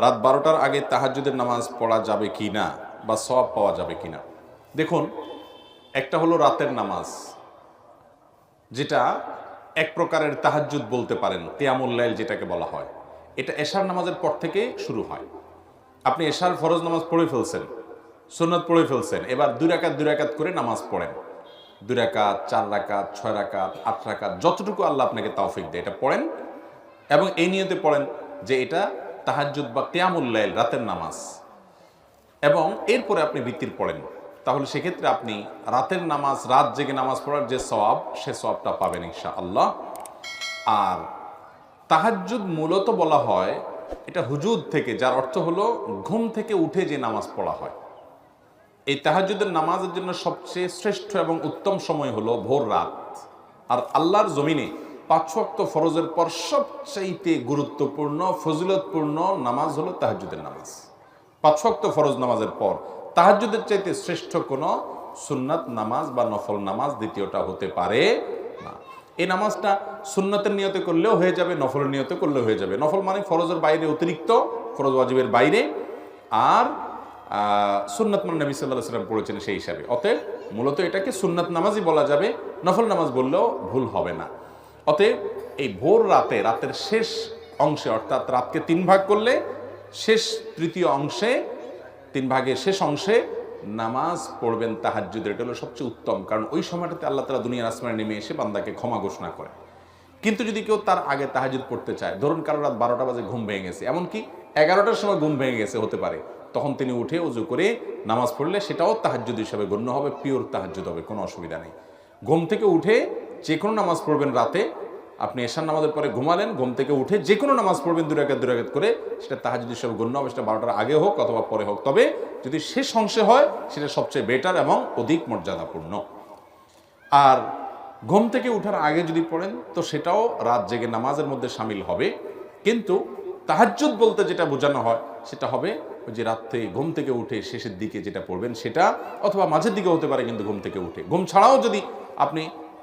রাত 12টার আগে তাহাজ্জুদের নামাজ পড়া যাবে কি না বা সওয়াব পাওয়া যাবে কি না। দেখুন, একটা হলো রাতের নামাজ, যেটা এক প্রকারের তাহাজ্জুদ বলতে পারেন, কিয়ামুল লাইল যেটাকে বলা হয়। এটা এশার নামাজের পর থেকে শুরু হয়। আপনি এশার ফরজ নামাজ পড়ে ফেলছেন, সুন্নাত পড়ে ফেলছেন, এবার 2 রাকাত করে নামাজ পড়েন। 2 রাকাত, 4 রাকাত, 6 রাকাত, 8 রাকাত, যতটুকু আল্লাহ আপনাকে তৌফিক দেয় এটা পড়েন, এবং এই নিয়তে পড়েন যে এটা তাহাজ্জুদ বা কিয়ামুল লাইল, রাতের নামাজ। এবং এরপরে আপনি ভিত্তির পড়েন, তাহলে সেক্ষেত্রে আপনি রাতের নামাজ, রাত জেগে নামাজ পড়ার যে সওয়াব, সে সওয়াবটা পাবেন ইনশাআল্লাহ। আর তাহাজ্জুদ মূলত বলা হয় এটা হুজুদ থেকে, যার অর্থ হলো ঘুম থেকে উঠে যে নামাজ পড়া হয়। এই তাহাজ্জুদের নামাজের জন্য সবচেয়ে শ্রেষ্ঠ এবং উত্তম সময় হলো ভোর রাত। আর আল্লাহর জমিনে 5 ওয়াক্ত ফরজের পর সবচাইতে গুরুত্বপূর্ণ ফজিলতপূর্ণ নামাজ হলো তাহাজ্জুদের নামাজ। 5 ওয়াক্ত ফরজ নামাজের পর তাহাজ্জুদের চাইতে শ্রেষ্ঠ কোনো সুন্নাত নামাজ বা নফল নামাজ দ্বিতীয়টা হতে পারে না। এই নামাজটা সুন্নাতের নিয়তে করলেও হয়ে যাবে, নফলের নিয়তে করলেও হয়ে যাবে। নফল মানে ফরজের বাইরে, অতিরিক্ত ফরজ ওয়াজিবের বাইরে, আর সুন্নাত মানে নবী সাল্লাল্লাহু আলাইহি ওয়াসাল্লাম পড়েছেন সেই হিসাবে। অতএব মূলত এটাকে সুন্নাত নামাজই বলা যাবে, নফল নামাজ বললেও ভুল হবে না। অতএব এই ভোর রাতে, রাতের শেষ অংশে, অর্থাৎ রাতকে 3 ভাগ করলে শেষ তৃতীয় অংশে, 3 ভাগের শেষ অংশে নামাজ পড়বেন তাহাজ্জুদের। এটা হলো সবচেয়ে উত্তম, কারণ ওই সময়টাতে আল্লাহ তাআলা দুনিয়ার আসমানে নেমে এসে বান্দাকে ক্ষমা ঘোষণা করে। কিন্তু যদি কেউ তার আগে তাহাজ্জুদ পড়তে চায়, ধরুন কারো রাত 12টা বাজে ঘুম ভেঙে গেছে, এমনকি 11টার সময় ঘুম ভেঙে গেছে হতে পারে, তখন তিনি উঠে ওযু করে নামাজ পড়লে সেটাও তাহাজ্জুদ হিসাবে গণ্য হবে, পিওর তাহাজ্জুদ হবে, কোনো অসুবিধা নেই। ঘুম থেকে উঠে যে কোনো নামাজ পড়বেন রাতে, আপনি এশার নামাজের পরে ঘুমালেন, ঘুম থেকে উঠে যে কোনো নামাজ পড়বেন 2 রাকাত করে, সেটা তাহাজ্জুদ হিসাবে গণ্য হবে, সেটা 12টার আগে হোক অথবা পরে হোক। তবে যদি শেষ অংশে হয় সেটা সবচেয়ে বেটার এবং অধিক মর্যাদাপূর্ণ। আর ঘুম থেকে উঠার আগে যদি পড়েন তো সেটাও রাত জেগে নামাজের মধ্যে শামিল হবে। কিন্তু তাহাজ্জুদ বলতে যেটা বোঝানো হয় সেটা হবে ওই যে রাত্রে ঘুম থেকে উঠে শেষের দিকে যেটা পড়বেন সেটা, অথবা মাঝের দিকে হতে পারে, কিন্তু ঘুম থেকে উঠে। ঘুম ছাড়াও যদি আপনি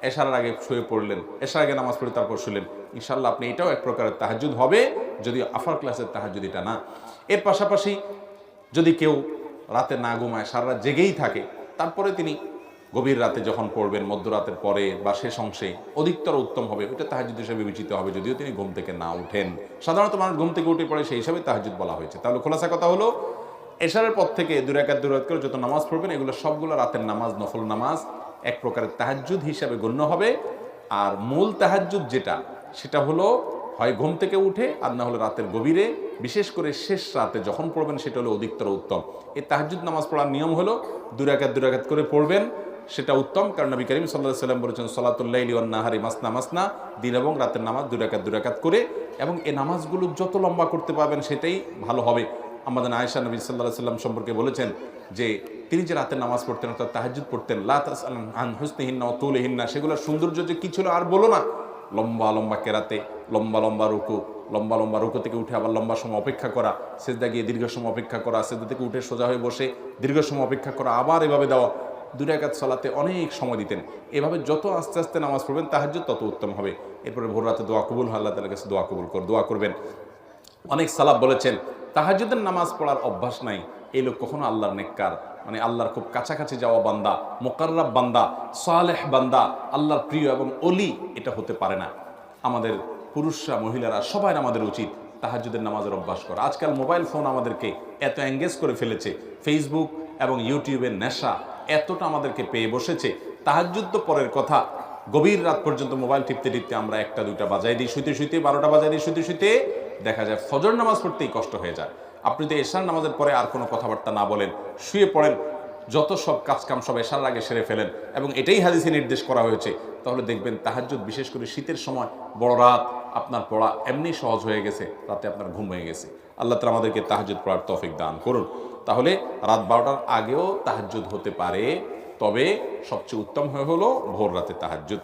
এশার আগে শুয়ে পড়লেন, এশার আগে নামাজ পড়ে তারপর শুলেন, ইনশাআল্লাহ আপনি এটাও এক প্রকারের তাহাজ্জুদ হবে, যদি আফার ক্লাসের তাহাজ্জুদ এটা না। এর পাশাপাশি যদি কেউ রাতে না ঘুমায়, সারা রাত জেগেই থাকে, তারপরে তিনি গভীর রাতে যখন পড়বেন, মধ্যরাতের পরে বা শেষ অংশে, অধিকতর উত্তম হবে, ওইটা তাহাজ্জুদ হিসেবে বিবেচিত হবে, যদিও তিনি ঘুম থেকে না উঠেন। সাধারণত মানুষ ঘুম থেকে উঠে পড়ে, সেই হিসাবে তাহাজ্জুদ বলা হয়েছে। তাহলে খোলাসা কথা হলো, এশারের পর থেকে 2 রাকাত করে যত নামাজ পড়বেন, এগুলো সবগুলো রাতের নামাজ, নফল নামাজ, এক প্রকারের তাহাজ্জুদ হিসাবে গণ্য হবে। আর মূল তাহাজ্জুদ যেটা, সেটা হলো হয় ঘুম থেকে উঠে, আর না হলে রাতের গভীরে, বিশেষ করে শেষ রাতে যখন পড়বেন, সেটা হলো অধিকতর উত্তম। এই তাহাজ্জুদ নামাজ পড়ার নিয়ম হলো 2 রাকাত করে পড়বেন, সেটা উত্তম। কারণ নবী করিম সাল্লাল্লাহু আলাইহি ওয়াসাল্লাম বলেছেন, সালাতুল লাইলি ওয়ান নাহারি মাসনা মাসনা, দিন এবং রাতের নামাজ 2 রাকাত করে। এবং এই নামাজগুলো যত লম্বা করতে পারবেন সেটাই ভালো হবে। আমাদের আয়েশা নবী সাল্লাল্লাহু আলাইহি ওয়াসাল্লাম সম্পর্কে বলেছেন যে তিনি যে রাতের নামাজ পড়তেন, অর্থাৎ তাহাজ্জুদ পড়তেন, লা তাসআলু আন হুসনিহিন্না ওয়া তুলিহিন্না, সেগুলোর সৌন্দর্য যে কি ছিল আর বলো না। লম্বা লম্বা কেরাতে, লম্বা লম্বা রুকু, লম্বা লম্বা রুকু থেকে উঠে আবার লম্বা সময় অপেক্ষা করা, সিজদা গিয়ে দীর্ঘ সময় অপেক্ষা করা, সিজদা থেকে উঠে সোজা হয়ে বসে দীর্ঘ সময় অপেক্ষা করা, আবার এভাবে দেওয়া। 2 রাকাত সালাতে অনেক সময় দিতেন। এভাবে যত আস্তে আস্তে নামাজ পড়বেন তাহাজ্জুদ, তত উত্তম হবে। এরপরে ভোর রাতে দোয়া কবুল হয়, আল্লাহ তাআলার কাছে দোয়া করবেন। অনেক সালাফ বলেছেন, তাহাজ্জুদের নামাজ পড়ার অভ্যাস নাই, এই লোক কখনো আল্লাহর নেককার, মানে আল্লাহর খুব কাছাকাছি যাওয়া বান্দা, মুকাররাব বান্দা, সালেহ বান্দা, আল্লাহর প্রিয় এবং অলি এটা হতে পারে না। আমাদের পুরুষরা, মহিলারা সবাই আমাদের উচিত তাহাজ্জুদের নামাজের অভ্যাস করা। আজকাল মোবাইল ফোন আমাদেরকে এত এঙ্গেজ করে ফেলেছে, ফেসবুক এবং ইউটিউবের নেশা এতটা আমাদেরকে পেয়ে বসেছে, তাহাজ্জুদ তো পরের কথা, গভীর রাত পর্যন্ত মোবাইল টিপতে টিপতে আমরা 1টা 2টা বাজাই দিই, শুতে শুতে 12টা বাজাই দিই, শুতে শুতে দেখা যায় ফজর নামাজ পড়তেই কষ্ট হয়ে যায়। আপনি তো এশার নামাজের পরে আর কোনো কথাবার্তা না বলেন, শুয়ে পড়েন, যত সব কাজকাম সব এশার আগে সেরে ফেলেন, এবং এটাই হাদিসে নির্দেশ করা হয়েছে, তাহলে দেখবেন তাহাজ্জুদ, বিশেষ করে শীতের সময় বড় রাত, আপনার পড়া এমনি সহজ হয়ে গেছে, রাতে আপনার ঘুম হয়ে গেছে। আল্লাহ তাআলা আমাদেরকে তাহাজ্জুদ পড়ার তৌফিক দান করুন। তাহলে রাত 12টার আগেও তাহাজ্জুদ হতে পারে, তবে সবচেয়ে উত্তম হলো ভোর রাতে তাহাজ্জুদ।